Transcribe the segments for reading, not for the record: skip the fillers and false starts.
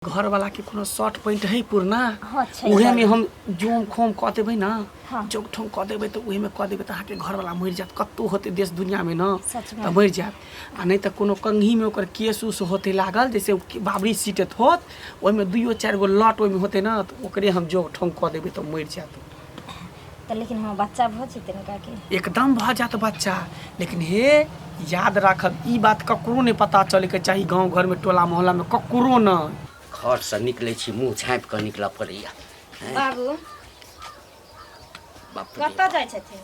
घर वाला के कोनो शॉर्ट पॉइंट है पुरना अच्छा उहे में हम जोम खोम क देबै ना हाँ। जोक ठोम क देबै त उहे में क देबै त आके घर वाला मर जात कत्तो होते देश दुनिया में ना सच में। त मर जात आ नहीं त कोनो कंघी में ओकर केस उस होते लागल जैसे बाबरी सीटत होत ओइ में दुइयो चार गो लट ओइ में होते ना त ओकरे हम जोक ठोम क देबै त मर जात तो लेकिन हाँ बच्चा बहुत चितन का के एकदम भ जात बच्चा। लेकिन हे याद राखब ई बात ककरो नहीं पता चले के चाहिए गांव घर में टोला मोहल्ला में ककरो न घर से निकले छी मुँह झाँपि कऽ निकल पड़ैया। बाबू बाप रे। कतऽ जाइ छथिन?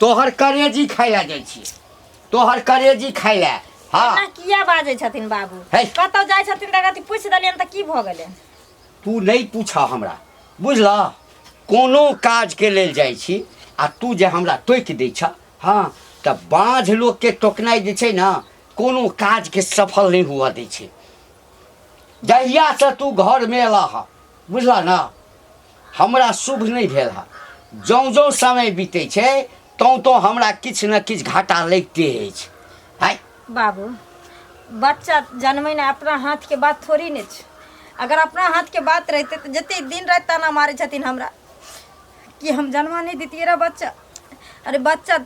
तोहर करेजी खाय ला जाइ छी, तोहर करेजी खाय ला। हाँ ना किया बाजै छथिन बाबू? है। कतऽ जाइ छथिन त कथि पूछ देलियन त की भ गेलै? तू नहीं पूछा हमरा बुझला, कोनो काज के लेल जाइ छी आ तू जे हमरा टोकि दै छ। हाँ त बाँझ लोग के टोकनाइ जे छै ना कोनो काज के सफल नहीं हुआ दै छै। जहिया से तू घर में अला हा बुझला ना हमरा शुभ नहीं भेल हा। जौं जौं समय बीते छै तौं तो हमरा किछ न किछ घाटा लगिते अछि। हाय बाबू बच्चा जन्मै ना अपना हाथ के बात थोड़ी ने छै। अगर अपना हाथ के बात रहते तो जते दिन रात ताना मारे छथिन हमरा कि हम जन्मा नहीं देतिए रे बच्चा। अरे बच्चा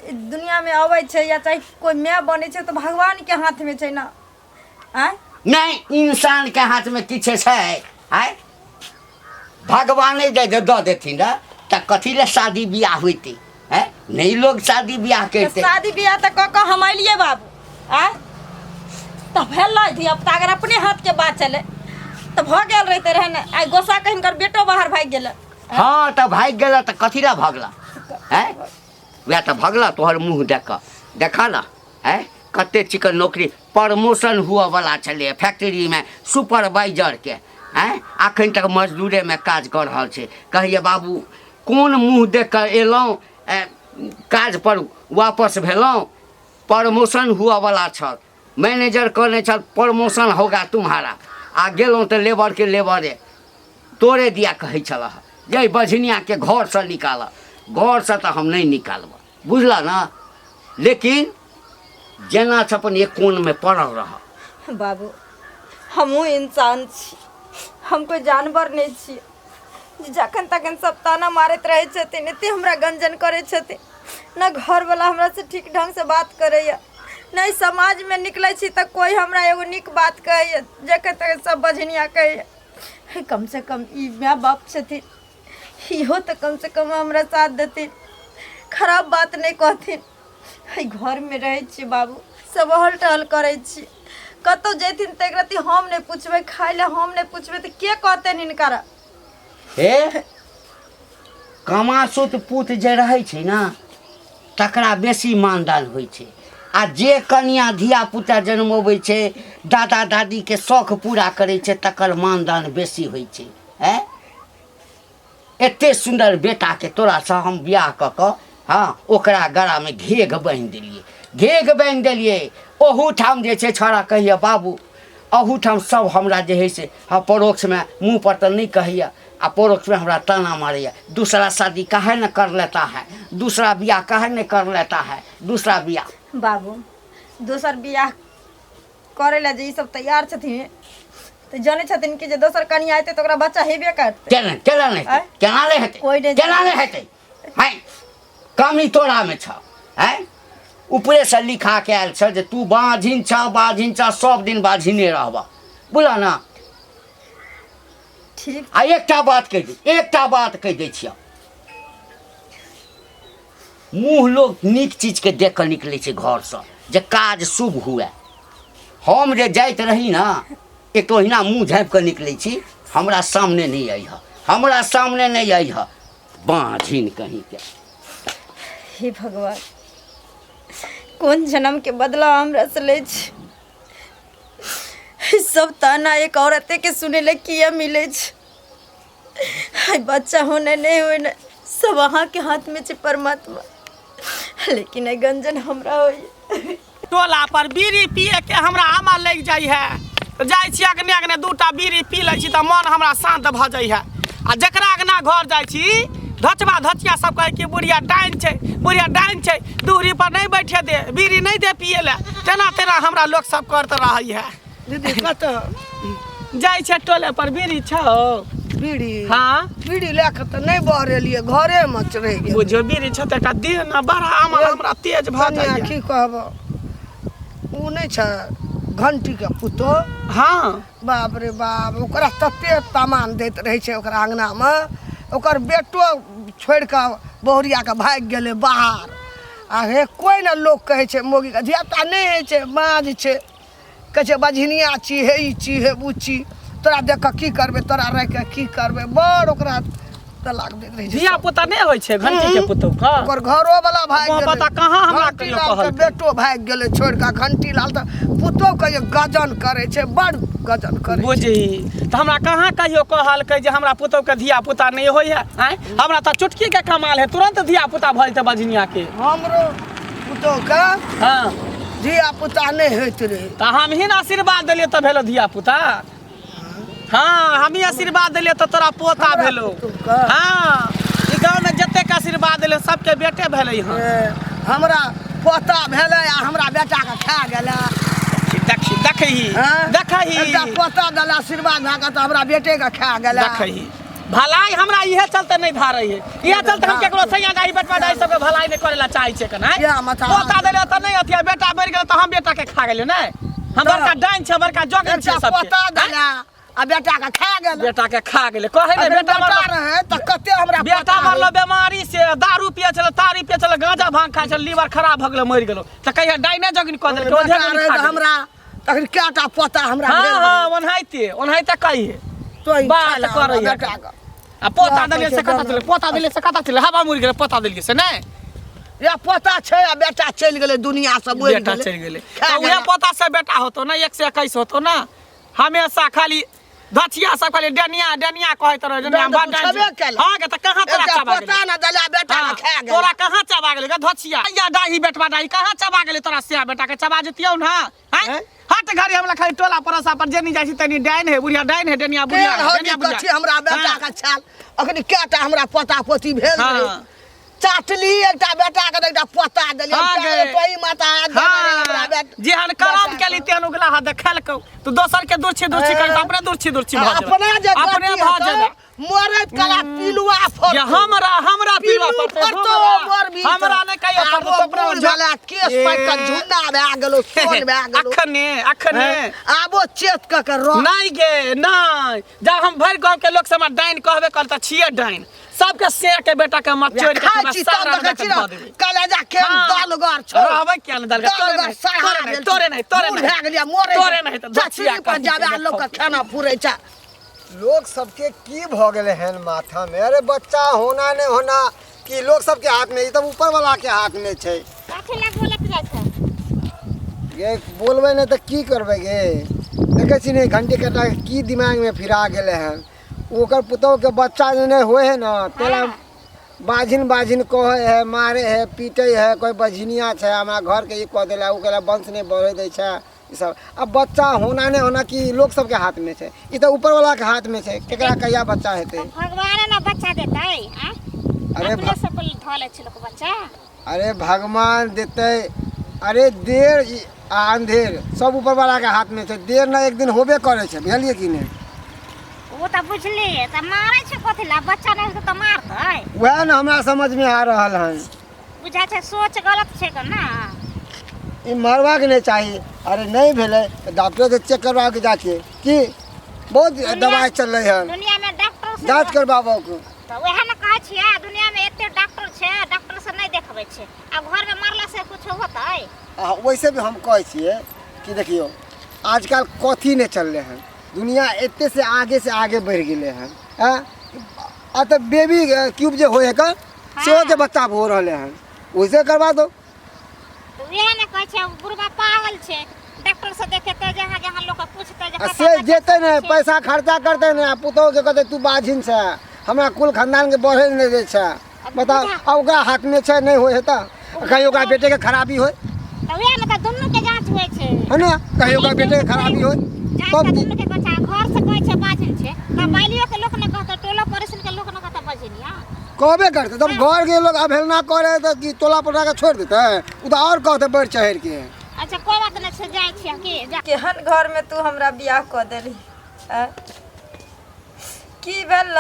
दुनिया में आवे छै या चाहे कोई माय बने छै तो भगवान के हाथ में छै ना। आय नहीं इंसान के हाथ में किछ छै। आय भगवाने दे देथिन रे त कथी ले शादी बियाह होइते है? नहीं लोग शादी बियाह तो करते। शादी बियाह तो क हम अलिए बाबू। आय तो भेल थी अब अगर अपने हाथ के बात चले तो भ गेल रहते रहे ना। आय गोसा कहिन कर बेटो बाहर भाग गेल। हाँ त भाग गेला त कथी ला भगला है? वह त भगला तोहर मुँह देख देखा ना है कते चिकन नौकरी प्रमोशन हुआ वाला चले फैक्ट्री में सुपरवाइजर के हैं अखन तक मजदूरे में काज कर रहा छे। कहिए बाबू कौन मुँह देख कर एलौं काज पर वापस भेलौं? प्रमोशन हुआ वाला छल, मैनेजर कहने छल प्रमोशन होगा तुम्हारा आ गेलौं तो लेबर के लेबरे तोड़े दिया कहे छल जे बझनिया के घर से निकाल। घर से तो हम नहीं निकालब बुझला ना। लेकिन जेना अपन एक कोन में पड़ल रहा। बाबू हमहू इंसान छी, हम कोई जानवर नहीं छी। जखन तखन सब ताना मारत रहे छथिन, एते हमरा गंजन करे छथिन। न घर वाला हमरा से ठीक ढंग से बात करैया, नहीं समाज में निकले छी त कोई हमरा एगो निक बात कहैया। जखन तक सब बझनिया कहैया कम से कम ई माँ बाप छथिन, इहो तो कम से कम हमरा साथ देथिन, खराब बात नहीं कहथिन। घर में रहे छी बाबू, सब हल टहल करे छी। कतौ जैथिन त एकरती हम नहीं पूछबे, खाए ले हम नहीं पूछबे त के कहते हिनकरा? हे कमासुत पुत जे रहे छै ना तकरा बेसी मानदान होइ छै आ जे कन्या धिया पुता जन्मबै छै दादा दादी के शौक पूरा करे छै तकर मानदान बेसी होइ छै। हैं एते सुंदर बेटा के तोरा से हम बियाह क क हाँ ओकरा गला में घेग बांधि देलिए, घेग बांधि देलिए। ओहू ठाम जे छै छोरा कहिए बाबू अहू ठाम सब हमरा जे है से हाँ परोक्ष में मुँह पर तो नहीं कहिए आ परोक्ष में हमरा ताना मारिए। दूसरा शादी काहे न कर लेता है, दूसरा बियाह काहे न कर लेता है, दूसरा बियाह। बाबू दोसर बियाह करे ला जे ई सब तैयार छथिन तो जाने छथिन कि जे दोसर कन्या आते तो ओकरा बच्चा हेबे करते। केना केना नहीं आँय? केना नहीं हेतै, कोई नहीं केना नहीं हेतै? हैं कमी तोरा में छ। हैं ऊपरे से लिखा के आयल छ जे तू बाझिन छ सब दिन बाझिने रहबा बुझला ना। ठीक आ एकटा बात कह दै छियै, मुँह लोग नीक चीज के देख कर निकले छै घर से जे काज शुभ हुए। हम जे जाइत रही ना एक तो हिना मुँह झाँपि कर निकले छी, हमरा सामने नहीं आई है, हमरा सामने नहीं आई है बाझिन कहीं के। हे भगवान कौन जन्म के बदला हमरा से ले छी? सब ताना एक औरते के सुने ले किया मिले छ? हाय बच्चा होने नहीं होने सब अहाँ के हाथ में छे परमात्मा, लेकिन ए गंजन हमरा होई। टोला पर बीड़ी पिए के हमरा आमा लग जाई है तो जाई छी अगने अगने दूटा बीड़ी पी लै छी त मन हमरा शांत भ जाई है। आ जकरा अगना घर जाई छी धचबा धचिया सब कहे कि बुढ़िया डाइन छै, बुढ़िया डाइन छै, दूरी पर नहीं बैठे दे, बीड़ी नहीं दे पिए ले, तेना तेना हमरा लोग सब करते रही है। दीदी कत जाय छै टोले पर बीड़ी छौ बीड़ी हाँ बीड़ी लेके तो नहीं बहरेलिए घरे में रह गेल बुझो बीड़ी छ त देह न बड़ा हमरा तेज भ कनिया जाय की कहब उ नहीं छ घंटी के पुतो हाँ बाप रे बाप ओकरा तते सामान देत रहे छै ओकरा अंगना में ओकर बेटो छोड़ के बहुरिया के भाग गेले बाहर आ हे कोई ना लोग कहे छै मोगी के धियापुता नहीं है छै माज छै कहे छै बझनिया छी हे ई छी हे बुची तोरा देख के की करबे तोरा रह के की करबे बड़ ओकरा तलाक देत रहे छै धिया पुता नहीं होय छै घंटी के पुतो का ओकर घरो वाला भाग गेले पता कहाँ हमरा घंटी कहियो लाल के कहल बेटो भाग गेले छोड़ के घंटी लाल त पुतो के ये गजन करे छै बड़ गजन करे छै। बुझी त हमरा कहाँ कहियो कहल के जे हमरा पुतो के धिया पुता नहीं होय है हमरा त चुटकी के कमाल है तुरंत धिया पुता भइल त बजनिया के हमरो पुतो के हाँ धिया पुता नहीं होइत रहे त हम ही न आशीर्वाद देलिए त भेलो धिया पुता हाँ हम ही आशीर्वाद दिलिए तो तोरा पोता भेलो हाँ ई गाँव में जते के आशीर्वाद दिले सबके बेटे भेले हँ हमरा पोता भेले आ हमरा बेटा के खा गेले देखी देखही देखही एकटा पोता देले आशीर्वाद भए के त हमरा बेटे के खा गेले देखही भलाई हमरा इहे चलते नहीं धारे है इहे चलते हम केकरो सैया दाई बेटवा दाई सबके भलाई नहीं करेला चाहे छै कना पोता देले त नहीं अथिया बेटा मर गेल त हम बेटा के खा गेले नहीं हम बड़का डाइन छै बड़का जोगन छै सबके पोता देले आ बेटा के खा गेले बेटा के खा गेले कहे ने बेटा रहे त कते हमरा बेटा मरलो बीमारी से दारू पिए छल तारी पिए छल गांजा भांग खाय छल लीवर खराब भ गेल मर गेलो त कहिया डाइने जगन क देलके ओझे हमरा तखन केटा पोता हमरा हां हां ओनहाइते कहिए तो बात करे बेटा आ पोता देले से कता चले हवा मुर गेले पोता देलिए से नहीं या पोता छै आ बेटा चल गेले दुनिया से बोल बेटा चल गेले तो उहे पोता से बेटा होतो ना 121 होतो ना हमेशा खाली धचिया सब खाली डनिया डनिया कहत रहे डनिया बड़ डाइन हां के त कहां तोरा चबा गेले पोता ना दला बेटा के खा गेले तोरा कहां चबा गेले ग धचिया या डाही बेटवा डाही कहां चबा गेले तोरा से बेटा के चबा जतियौ ना हैं हट घरी हमरा खाली टोला परसा पर जेनी जाई छी तनी डाइन है बुढ़िया डाइन है डनिया बुढ़िया डनिया बुढ़िया हमरा बेटा के छाल अखनी केटा हमरा पोता पोती भेल रे चाटली एकटा बेटा के एकटा पोता देलियै कोई माता हमरा बेटा जेहन करम केली तेहन उगला हा देखलकौ तू दोसर के दूरछी कर अपने दूरछी भ जा अपने भ जा मरत कला पिलुआ फोड़ हमरा पिलुआ पड़तो हमरा ने कहियो पड़तो अपने जाला केस पर का झुंडा भए गेलो सोन भए गेलो अखने आबो चेत के रो नहीं गे नहीं जब हम भर गांव के लोग से डाइन कहबे करता छिए डाइन सबके शेर के बेटा के मत छोड़ के सारा कलेजा के दलगर छोड़ रहबे क्या न दलगर तोरे नहीं भए गेलिया मोरे तोरे नहीं त दछिया पर जाबे लोग के खाना फुरै छ लोग सबके की भ गेले हैं माथा में अरे बच्चा होना नहीं होना कि लोग सबके हाथ में ई तब ऊपर वाला के हाथ में छै ये बोलबे नहीं तो की करबे गे देखे छी नहीं घंटे कटा की दिमाग में फिरा गेले हैं ओकर पुतौ के बच्चा नहीं होए है ना तेला बाजिन कहे है मारे है पीटे है कोई बझनिया छै हमरा घर के ई कह देला उ केला वंश नहीं बढ़े दै छै ई सब अब बच्चा होना नहीं होना कि लोग सबके हाथ में छै ई तो ऊपर वाला के हाथ में छै केकरा कहिया बच्चा हेतै भगवान ना बच्चा देतै अरे अपने से कोई ढले छै लोग बच्चा अरे भगवान देते अरे देर आ अंधेर सब ऊपर वाला के हाथ में छै देर ना एक दिन होबे करे छै बुझलिए कि नहीं वो त बुझली त मारै छै कथिला बच्चा नहीं तो मारतै वह ना हमरा समझ में आ रहल है बुझा छै सोच गलत छै क ना ई मरवा के नहीं चाहिए अरे नहीं भेले तो डॉक्टर से चेक करवा के जाके कि बहुत दवाई चल रही है दुनिया में डॉक्टर से जांच करवाबो को त वह ना कहै छियै दुनिया में एते डॉक्टर छै डॉक्टर से नहीं देखबै छै आ घर में मरला से कुछ होतै वैसे भी हम कहै छियै कि देखियो आजकल कथी नहीं चल रहे हैं दुनिया एते से आगे बढ़ गए हैं आ तो बेबी क्यूब जो होए का से जो बच्चा हो रहे हैं वैसे करवा दो तो वह ना कहै छै बुढ़वा पागल छै डॉक्टर से देखेते जहां जहां लोग पूछते जे से जेते नहीं पैसा खर्चा करते नहीं पुतौ के कहते तू बाझिन छै हमरा कुल खानदान के बढ़े नहीं दे छै बता ओकरा हाथ में छै नहीं होए त कहीं ओकरा बेटे के खराबी होए तो वह ना दोनों के जांच होय छै है ना कहीं ओकरा बेटे के खराबी होए तब दोनों के बच्चा घर से कहै छै बाजिन छै त बालियो के लोग ने कहत टोला परिसन के लोग ने कहत बजिनिया कहबे करते तब घर के लोग अवहेलना करे तो कि टोला पटा के छोड़ देते उ तो और कहते बढ़ चढ़ के अच्छा कोई बात नहीं से जाय छी के केहन घर में तू हमरा बियाह क देली आ? की भेल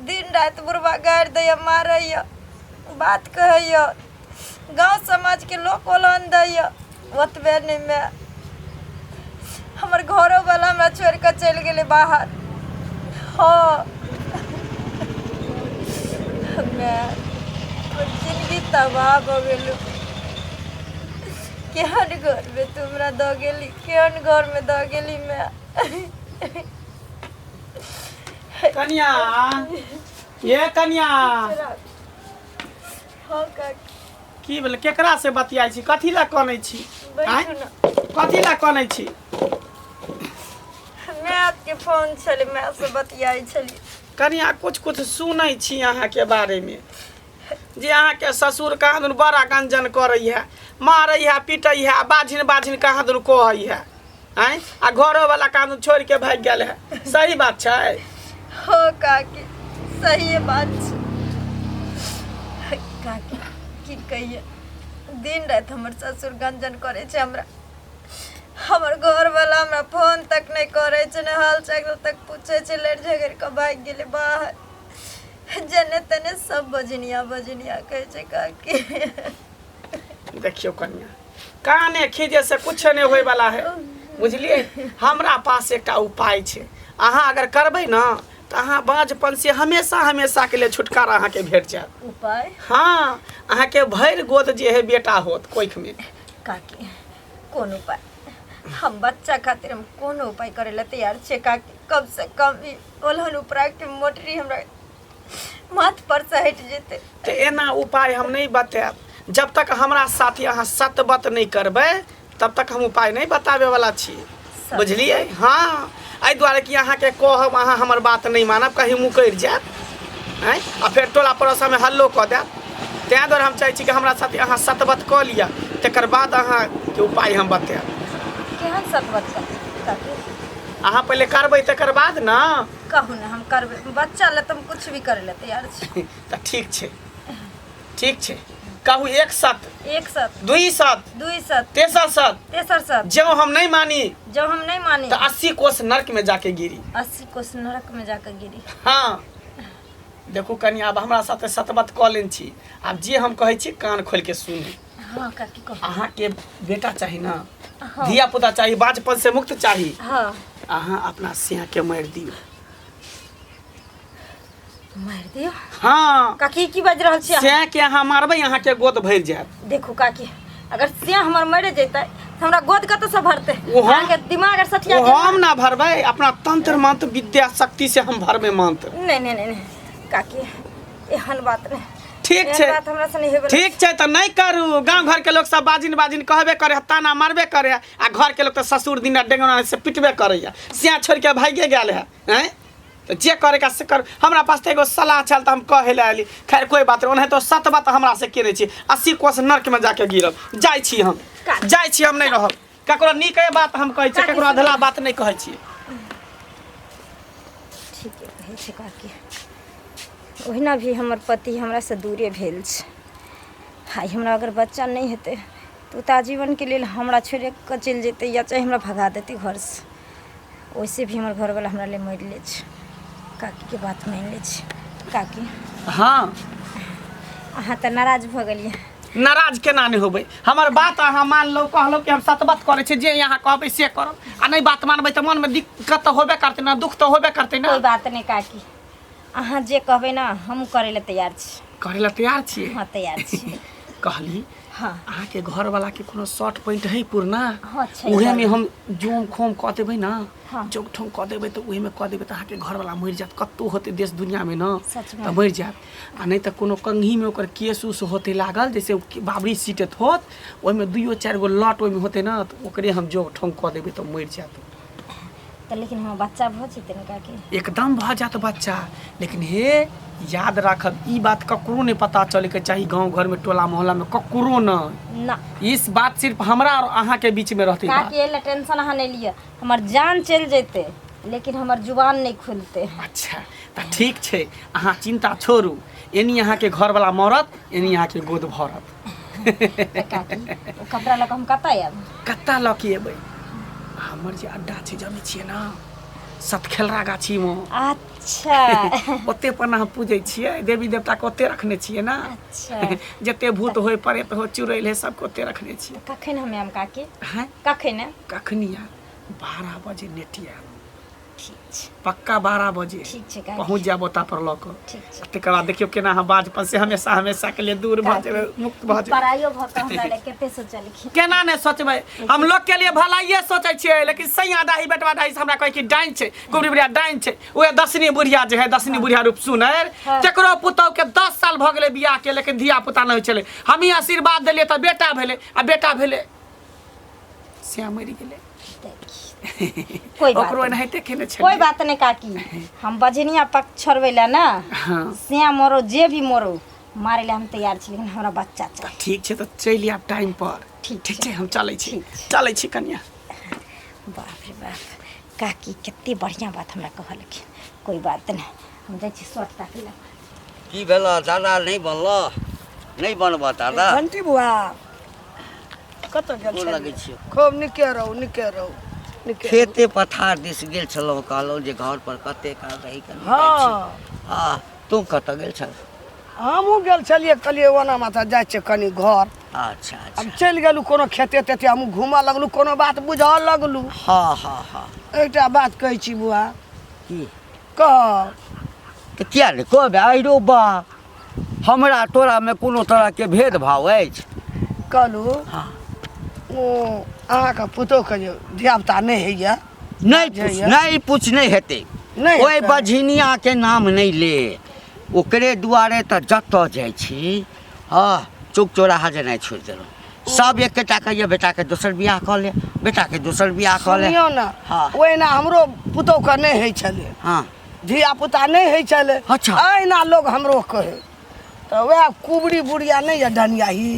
दिन रात बुढ़वा गाड़ि दैया मारैया बात कहैया गांव समाज के लोग ओलन दैया ओतबे नहीं में हमर घरो वाला हमरा छोड़ के चल गेले बाहर। हाँ मैं जिंदगी तबाह हो गेलू। केहन घर में तुमरा दो गेली केहन घर में दो गेली मैं। कन्या ये कन्या हाँ काकी की भेल केकरा से बतियाई छी कथी ला कनै छी बैठू ना। कथी ला कनै छी मैं आपके फोन छले मैं से बतियाई छली। कन्या कुछ कुछ सुनै छी अहाँ के बारे में जे अहाँ के ससुर कहाँ दुन बड़ा गंजन करै है मारै है पीटै है बाझिन बाझिन कहाँ दुन कहै है हैं आ घरो वाला कहाँ दुन छोड़ के भाग गेल है सही बात छै। हो काकी सही बात छै। काकी की कहिए दिन रात हमर ससुर गंजन करे छै हमरा। हमर घर वाला हमरा फोन तक नहीं करे छै ने हाल चाल तक पूछे छै लड़ झगड़ के भाग गेले बाहर। जने तने सब बजनिया बजनिया कहे छै काकी। देखियो कन्या काने खीजे से कुछ नहीं होय वाला है बुझलिए। हमरा पास एकटा उपाय छै अहाँ अगर करबै ना तो अहाँ बाँझपन से हमेशा हमेशा के लिए छुटकारा अहाँ के भेट जाएत। उपाय हाँ अहाँ के भर गोद जे है बेटा होत कोख में। काकी कौन उपाय हम बच्चा खातिर हम कौन उपाय करे ला तैयार छे काकी। कम से कम ई ओलहन उपरा के मोटरी हमरा माथ पर से हट जेते। तो एना उपाय हम नहीं बताएब जब तक हमरा साथी अहाँ सतबत नहीं करबै तब तक हम उपाय नहीं बताबे वाला छी बुझलिए। हाँ एहि दुआरे कि अहाँ के कहब अहाँ हमर बात नहीं मानब कहीं मुकर जायब हैं आ फिर टोला पड़ोसा में हल्लो कऽ देब। तैं दुआरे हम चाहै छी कि हमरा साथी अहाँ सतबत कऽ लिअ तकर बाद अहाँ के उपाय हम बताएब। केहन सतबत काकी अहाँ पहले करबै तकर बाद ना कहू ना हम करबे बच्चा ले तुम कुछ भी करे ला तैयार छी। तऽ ठीक छै कहू एक सत एक सत दुई सत तेसर सत जो हम नहीं मानी तो 80 कोस नरक में जाके गिरी। 80 कोस नरक में जाके गिरी। हाँ देखू कनी अब हमरा साथे सतबत कऽ लेन छी आब जे हम कहै छी कान खोल के सुनू। हाँ काकी कह अहाँ के बेटा चाही ना हाँ। धिया पुता चाही बाँझपन से मुक्त चाही। हाँ अहाँ अपना सिंह के मार दियो। मार दियो हाँ काकी की बाज रहल छी सिंह के अहाँ मारबै अहाँ के गोद भर जायत। देखू काकी अगर सिंह हमर मरे जैते तो हमरा गोद कत से भरते वो हम- अहाँ के दिमाग अगर सठिया वो हम ना भरबै अपना तंत्र मंत्र विद्या शक्ति से हम भरबै मंत्र। नहीं काकी एहन बात नहीं ठीक एहन छै बात हमरा से नहीं हेबे। ठीक छै तऽ नहीं करू। गांव घर के लोग सब बाजिन कहबे करे ताना मारबे करे आ घर के लोग तो ससुर दिना डेंगना से पिटबे करे सिया छोड़ के भागे गेल है हैं तो जे करे का से कर। हमरा पास तो एगो सलाह चल त हम कहे ले आली खैर कोई बात नहीं ओने तो सत बात हमरा से केने छी 80 कोस नरक में जाके गिरब जाय छी हम नहीं रहब ककरो नीके बात हम कहै छी ककरो अधला बात नहीं कहै छी। ठीक है कहै छै काकी ओहिना भी हमर पति हमरा से दूरे भेल छै। हाय हमरा अगर बच्चा नहीं हेतै तो ता जीवन के लिए हमरा छोड़े के चल जेतै या चाहे हमरा भगा देतै घर से। वैसे भी हमर घर वाला हमरा ले मर ले छै काकी के बात मान ले छै। काकी हाँ अहाँ तो नाराज भ गेलिए। नाराज केना नहीं होबै हमर बात अहाँ मान लो कहलो कि हम सतबत करे छी जे यहाँ कहबै से करब आ नहीं बात मानबै त मन में दिक्कत तो होबे करतै ना दुख तो होबे करतै ना। कोई बात नहीं काकी अहाँ जे कहबै ना हम करे ले तैयार छी। करे ला तैयार छियै। हाँ तैयार छी। कहली हाँ अहाँ के घर वाला के कोनो शॉर्ट पॉइंट है पुरना हाँ छै उहे में हम जोम खोम कह देबै ना हाँ। जोक ठोम कह देबै तो उहे में कह देबै त अहाँ के घर वाला मर जात कत्तो होते देश दुनिया में ना सच में। त मर जात आ नहीं त कोनो कंघी में ओकर केस उस होते लागल जैसे बाबरी सीटत होत ओइ में 2-4 गो लॉट ओइ में होते ना त ओकरे हम जोक ठोम कह देबै त मर जात। तो लेकिन हम बच्चा भ जेतै न काकी। एकदम भ जात बच्चा लेकिन हे याद राखब ई बात ककरो नहीं पता चले के चाहिए गांव घर में टोला मोहल्ला में ककरो न। ना इस बात सिर्फ हमरा और अहाँ के बीच में रहती बात। काकी एला टेंशन अहाँ नहीं लिया हमर जान चल जेते लेकिन हमर जुबान नहीं खुलते। अच्छा त ठीक छै अहाँ चिंता छोड़ू एनी अहाँ के घर वाला मरत एनी अहाँ के गोद भरत। काकी ओ कपड़ा लग हम कतै आब कत्ता ल के एबै हमर जे अड्डा छै जानै छियै ना सतखेलरा गाछी में अच्छा ओते पर हम पूजै छियै देवी देवता के ओते रखने छियै ना अच्छा जते भूत होय प्रेत हो चुड़ैल है सबके ओते रखने छियै कखन हमे हम काकी हैं कखन कखनी यार 12 बजे नेटिया ठीक छै पक्का 12 बजे ठीक छै काकी पहुँच जाब ओता पर लऽ कऽ ठीक छै तकर बाद देखियो केना हम बाज पर से हमेशा हमेशा के लिए दूर भऽ जेबै मुक्त भऽ जेबै पराइयो भऽ कऽ हमरा लए कते सोचलखिन केना नहीं सोचबै हम लोग के लिए भलाइए सोचै छियै लेकिन सैया दाही बेटवा दाही से हमरा कहै कि डाइन छै कुबरी बुढ़िया डाइन छै ओए दसनी बुढ़िया जे है दसनी बुढ़िया रूप सुनर केकरो पुतौ के 10 साल भऽ गेलै बियाह के लेकिन धिया पुता नहीं छलै हम ही आशीर्वाद देलियै तऽ बेटा भेलै आ बेटा भेलै से मरि गेलै कोई बात ओकरो नहीं एनाहिते केने छै कोई बात नहीं काकी हम बजनिया पक्ष छोड़बै ला ना हाँ से मरो जे भी मरो मारे ला हम तैयार छी लेकिन हमरा बच्चा चाहिए ठीक छै तऽ चलि आब टाइम पर ठीक ठीक छै हम चलै छी ठीक छै। चलै छी कन्या बाप रे बाप काकी कते बढ़िया बात हमरा कहलखिन कोई बात नहीं हम जाइ छी शर्ट ताकि ला की भेल दादा नहीं बनलो नहीं बनबा दादा घंटी बुआ कत गेल गोर छै लगै छियो खूब निके रहू निके खेते पथार दिस गेल छलहुँ कहलहुँ जे घर पर कते काल रही कनी हाँ तू कतऽ गेल छल हमहूँ गेल छलियै कहलियै ओना माथा जाइ छै कनी घर अच्छा अब अच्छा चलि गेलू कोनो खेते तेते हमहूँ घूमऽ लगलू कोनो बात बुझऽ लगलू हाँ हाँ हाँ एकटा बात कहै छी बुआ की कह तऽ किया नहि कहबै आइरो बा हमरा तोरामे कोनो तरहके भेदभाव अछि कहलू हाँ ओ अहाँके पुतोहके जे धियापुता नहि होइए नहीं पूछ नहीं हेतै नहीं ओहि हेतै। बझिनियाके नाम नहीं ले ओकरे दुआरे तऽ जतऽ जाइ छी हाँ चौक चौराहा जेनाइ छोड़ि देलहुँ सब एकेटा कहिए बेटाके दोसर बियाह कऽ ले बेटाके दोसर बियाह कऽ ले सुनियौ ने हाँ। ओहिना हमरो पुतोहके नहि होइ छलै हाँ धियापुता नहि होइ छलै अच्छा। अहिना लोग हमरो कहै तऽ वएह कुबरी बुढ़िया नहि यऽ डनियाही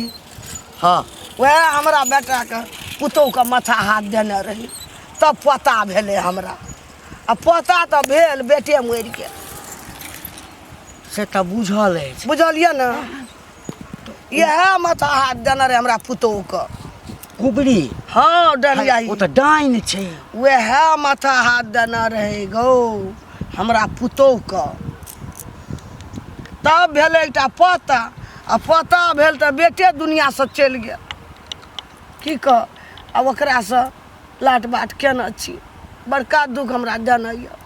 हाँ वएह हमरा बेटाके पुतोहके माथा हाथ देने रही तब पोता भेलै हमरा आ पोता तऽ भेल बेटे मरि गेल से तऽ बुझल अछि बुझलियै ने इएह माथा हाथ देने रहे हमरा पुतोहके कुबरी हाँ डनियाही ओ तऽ डाइन छै वएह माथा हाथ देने रहे गौ हमरा पुतोहके तब भेलै एकटा पोता आ पोता भेल तऽ बेटे दुनियासँ चलि गेल की कह आब ओकरासँ लाट बाट केने छी बड़का दुख हमरा देने यऽ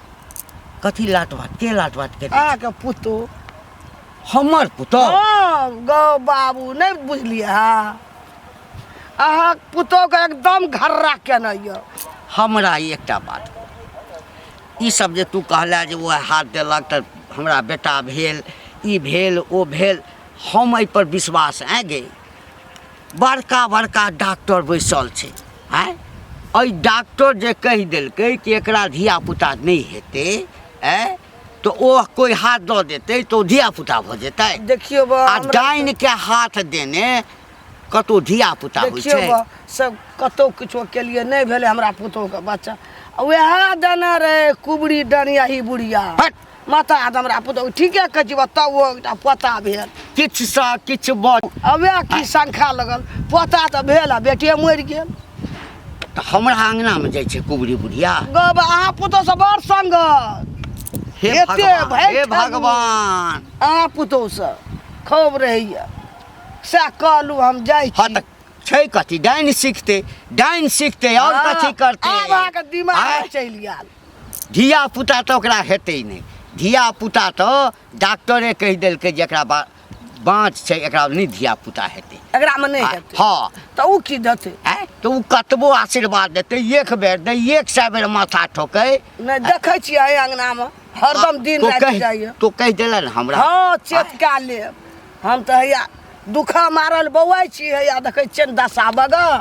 कथी लाट बात के लाट बात के अहाँके पुतोह हमर पुतोह हाँ गौ बाबू नहीं बुझलिए हाँ अहाँ पुतोहके एकदम घर्रा केने यऽ हमरा ई एकटा बात ई सब जे तू कहला जे वो हाथ देलक तऽ हमरा बेटा भेल ई भेल ओ भेल हम एहि पर विश्वास गे बड़का बड़का डॉक्टर बैसल छै आँय एहि डॉक्टर जे कहि देलकै कि एकरा धियापुता नहि हेतै आँय तो ओ कोई हाथ दऽ देतै तो धियापुता भऽ जेतै देखियौ बा आ हमरा डाइन के हाथ देने कतौ धियापुता होइ देखियौ छै बा सब कतौ किछो केलिए नहीं भेलै हमरा पुतोहके बच्चा वएह देने रहे कुबरी डनियाही बुढ़िया हट माथा हाथ हमरा पुतोह ठीके कहै छी तब ओ एकटा पोता भेल किछु सँ किछु बच आ वएह की शंखा लगल पोता तऽ भेल आ बेटे मरि गेल तऽ हमरा अंगनामे जाइ छै कुबरी बुढ़िया गौ बा अहाँ पुतोहसँ बड़ संगत हे एते भगवान भरि हे ठगू। भगवान अहाँ पुतोहसँ खूब रहैया सएह कहलू हम जाइ हाँ छी तऽ छै कथी डाइन सीखतै और कथी करतै आब अहाँके दिमाग आँय? चलि गेल धिया पुता तऽ ओकरा हेतै नहि धिया पुता तऽ डॉक्टरे कहि देलकै जे एकरा बाँच छै एकरा नहीं धिया पुता हेतै एकरामे नहि हेतै हाँ तऽ ओ की देतै आँय तऽ ओ कतबो आशीर्वाद देतै एक बेर नहि 100 बेर माथा ठोकै नहि देखै छियै एहि अंगनामे हरदम दिन तो राति कहि जाइए तो कहि देले ने हमरा हाँ चेतका लेब हम तऽ हैया दुखा मारल बौआइ छी हैया देखै छियै ने दशा बगऽ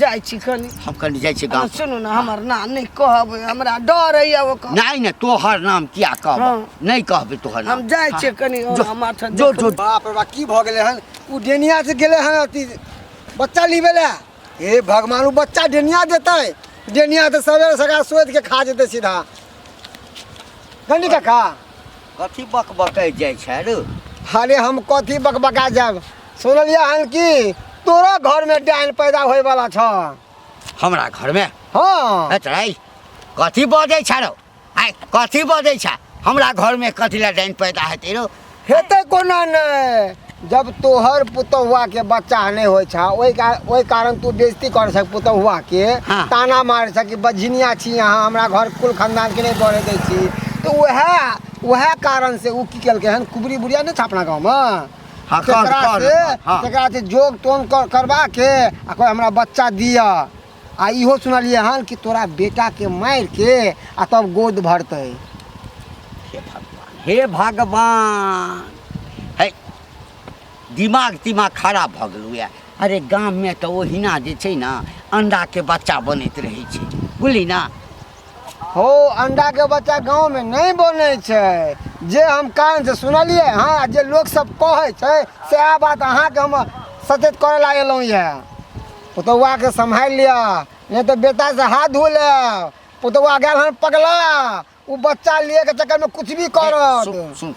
जाइ छी कनी हम कनि जाइ छी गाँव सुनू ने हमर नाम नहि कहबै हमरा डर होइए ओकर नहीं नहीं तोहर नाम किया कहब हाँ। नहीं कहबे तोहर नाम हम जाइ छियै कनी जो, माथा जो जो बाप रे बाप की भऽ गेलै हन उ डेनिया से गेलै हन अथी बच्चा लिबे ले हे भगवान उ बच्चा डेनिया देतै डेनिया तऽ सवेरे सकाल सोति के खा जेतै सीधा गंडी काका कथी बकबकै जाइ छै रे अरे हम कथी बकबका जाब सुनलियै हन कि तोरा घर में डाइन पैदा होय वाला छ हमरा घर में हाँ कथी बजै छै रो आइ कथी बजै छ हमरा घरमे कथी ला डाइन पैदा हेतै रो हेतै कोना नहीं जब तोहर पुतहुआ के बच्चा नहीं होइ छ ओइ कारण तू बेइज्जती कर छ पुतहुआ के हाँ। ताना मार छ कि बझिनिया छी यहाँ हमरा घर कुल खानदान के नहीं बढ़े दै छी तो वह कारण से उ की केलकै हन कुबरी बुढ़िया नहीं छापना गाँव में हाँ, हाँ। तेकरा से जोग तोन करवा के आ कोई हमरा बच्चा दिया आ इहो सुनलिए हन कि तोरा बेटा के मार के आ तब गोद भरतै हे भगवान है दिमाग खराब भऽ गेलौ या अरे गाम में तो ओहिना जे छै ना अंडा के बच्चा बनैत रहै छै बुझली ना हो अंडा के बच्चा गांव में नहीं बने छै जे हम कान से सुनलिए हाँ जे लोग सब कहे छै से आ बात अहाँ के हम सचेत करे ला एलौं ये पुतौआ के संभाल लिया नहीं तो बेटा से हाथ धो ले पुतौआ गेल हन पगला उ बच्चा लिए के चक्कर में कुछ भी करत सुन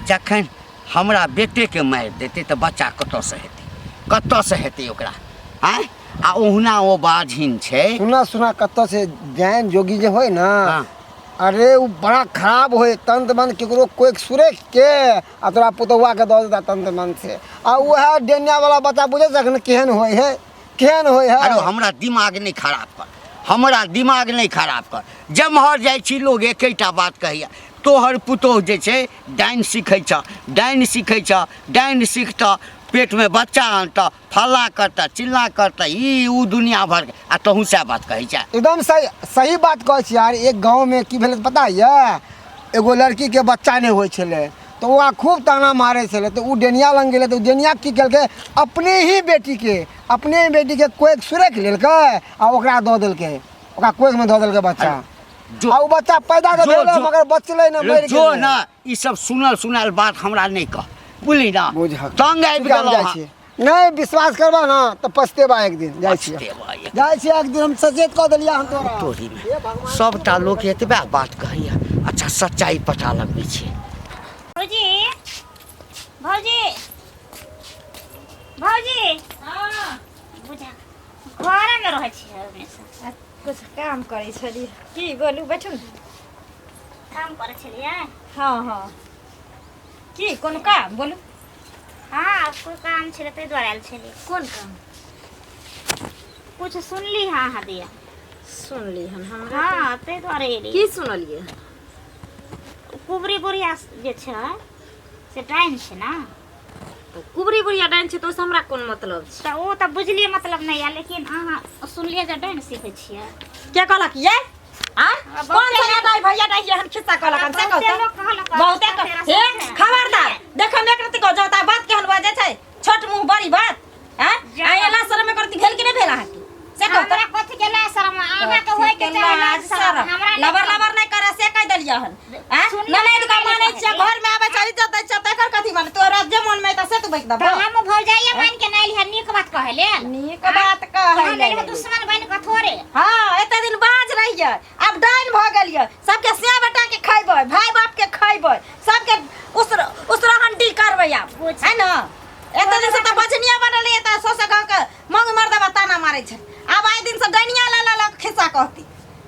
जखन हमरा बेटे के मारि देते तो बच्चा कतऽ से हेतै ओकरा आय आ ओहुना ओ बाझिन छै सुना कत्तो से जैन जोगी जे होय ना हाँ। अरे उ बड़ा खराब होय तंत मन केकरो कोई सुरेख के आ तोरा पुतौआ के दऽ देता तंत मन से आ वह डेनिया वाला बच्चा बुझे सक केहन होय है अरे हमरा दिमाग नहीं खराब कर जमहर जाइ छी लोग एकेटा बात कहैया तोहर पुतोह जे छै डाइन सीखै छ डाइन सीखता पेट में बच्चा आनता फल्ला करता चिल्ला करता ई उ दुनिया भर आ तहू से बात कहै छ एकदम सही बात कहै छी यार एक गांव में की भेलै पता है एगो लड़की के बच्चा नहीं होय छले तो वहाँ खूब ताना मारे छले तो उ डेनिया लंग गेले तो डेनिया की केलकै अपने ही बेटी के कोई सुरेख लेलकै आ ओकरा दऽ देलकै ओकरा कोई में दऽ देलकै बच्चा आ उ बच्चा पैदा के भेलै मगर बचलै ना मरि जो गेलै ना ई सब सुनल बात हमरा नहीं कह बुझली ना बुझ तंग आबि गेलौ नहीं विश्वास करबा ना तो पछतेबा एक दिन जाइ छी एक दिन हम सचेत कऽ देलिया हम तोरा तोरी में सबटा लोग एतबे बात कहैया अच्छा सच्चाई पता लगबै छै भौजी बुझा घर में रहै छी हमेशा कुछ काम करे छली की बोलू बैठू न। काम करे छलियै हाँ की कोन काम बोलू हाँ कोई काम छलै ताहि दुआरे आयल छलियै कोन काम कुछ सुनली हाँ अहाँ दिया सुनली हन हमरा हाँ ताहि दुआरे एली की सुनलिए कुबरी बुढ़िया जे छै से डाइन छै ना कुबरी बुढ़िया डाइन छै तो हमरा कोन मतलब छै तऽ ओ तऽ बुझलियै मतलब नहीं है लेकिन अहाँ सुनलियै जे डाइन सीखै छियै के कहलक ये आ कौन सा दाई भैया दाई हन खिस्सा कहलक हम से कहता बहुते हे खबरदार देख हम एक रति को जोता बात केहन बाजे छै छोट मुंह बड़ी बात हैं आ एला शर्म में करती भेल कि नहीं भेल अहाँ की से कहता हमरा कथि के लाज शरम अहाँ के होय के चाहे लाज शरम हमरा लबर नहीं करे से कह देलिया हन हैं ननद का माने छै घर में आवे छै इज्जत छै तकर कथि माने तोरा जे मन में त से तू बैठ दबो हम भौजाइए मान के नाइल है नीक बात कहले नीक बात कहले दुश्मन बन के थोड़े हां एते दिन बाज रहिए अब डाइन भ गेलिए सबके सिया बेटा के खइबै भाई बाप के खइबै सबके उसरा हंडी करबै आप है न एते दिन से त बजनिया बनले त सोसे गांव के मंग मर्दबा ताना मारै छै अब आइ दिन से डाइनिया ला खिस्सा कहती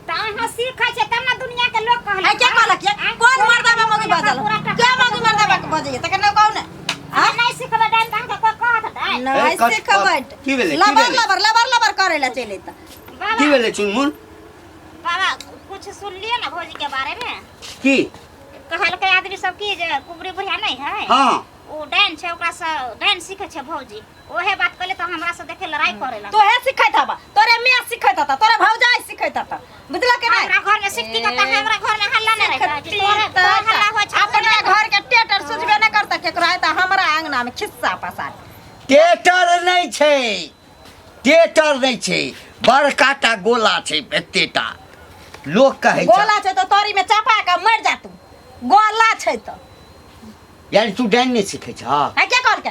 त अहाँ सीखै छै तब ना दुनिया के लोग कहले है क्या कहलक ये कौन मर्दबा मंगी बजल क्या मंगी मर्दबा के बजैए त कने कहू न आ नहीं सीखबै डाइन त अहाँ कोई कहत है नहीं सीखबै की भेलै लबर करे ला चले त की भेलै चुनमुन बाबा कुछ सुन लिए ना भौजी के बारे में की कहल के आदमी सब की जे कुबरी बुढ़िया नहीं है हां ओ डाइन छै ओकरा से डाइन सीखे छै भौजी ओहे बात कहले त हमरा से देखे लड़ाई करेला तो है सिखैत हबा तोरे मियां सिखैत त तोरे भौजाई सिखैत त बुझला के नहीं हमरा घर में सिट्टी का त हमरा घर में हल्ला नहीं रहता तोरे हल्ला हो छै अपने घर के टेटर सुझबे न करता केकरो है त हमरा आंगना में खिस्सा पसार टेटर नहीं छै बड़काटा गोला छै एतेटा लोग कहै छै गोला छै त तोरी में चपा के मर जा तू गोला छै त यानी तू डाइन नहीं सीखै छ है क्या कर के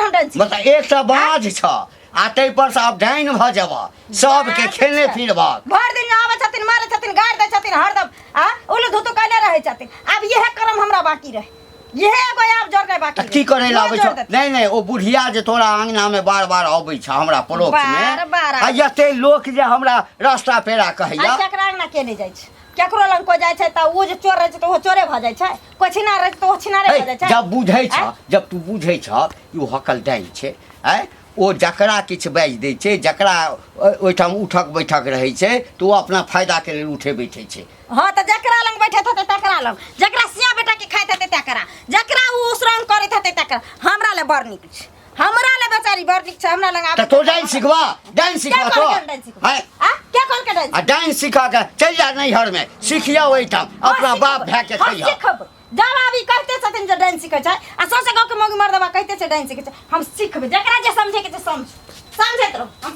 हम डांस मतलब एकटा बाज छ आ तै पर से अब डाइन भ जाब सबके खेलने फिरब भर दिन आवे छथिन मारे छथिन गाड़ दे छथिन हरदम आ उलू धुतु कहले रहे छथिन अब यह कर्म हमरा बाकी रहे यह एगो आप जोर के बाकी की करे ला आबै जोड़ छ देतै। नहीं ओ बुढ़िया जे तोरा आंगना में बार-बार आबै छ हमरा पड़ोस में बार-बार आ एते लोक जे हमरा रास्ता पेरा कहैया केकरा अंगना के नहीं जाइ छै केकरो लंग कोई जाइ छै त ओ जे चोर रहै छै त ओ चोरे भ जाइ छै कोई छिनार रहै छै त ओ छिनारे भ जाइ छै जब बुझै छ आँय? जब तू बुझै छ ई हकल डाइन छै हैं ओ जकरा किछ बाजि दै छै जकरा ओइठाम उठक बैठक रहै छै तो ओ अपना फायदा के लेल उठे बैठे छै हाँ त जकरा लंग बैठे हेतै तकरा लंग जकरा सिया बेटा के खाइत हेतै तकरा जकरा उ उसरंग करैत हेतै तकरा हमरा ले बड़ नीक छै हमरा ले बेचारी बड़ नीक छै हमरा लंग त तो डाइन सिखवा तो हैं क्या कॉल के डाइन आ डाइन सिखा के चल जा नैहर में सिखिया ओइठाम अपना बाप भाई के हम खइया सीखब जब अभी कहते छथिन जे डांस सीखै छै आ सौसे गाँव के मौगी मर्दवा कहते छै डांस सीखै छै हम सीखबै जकरा जे समझे के छै समझ समझैत रहो हम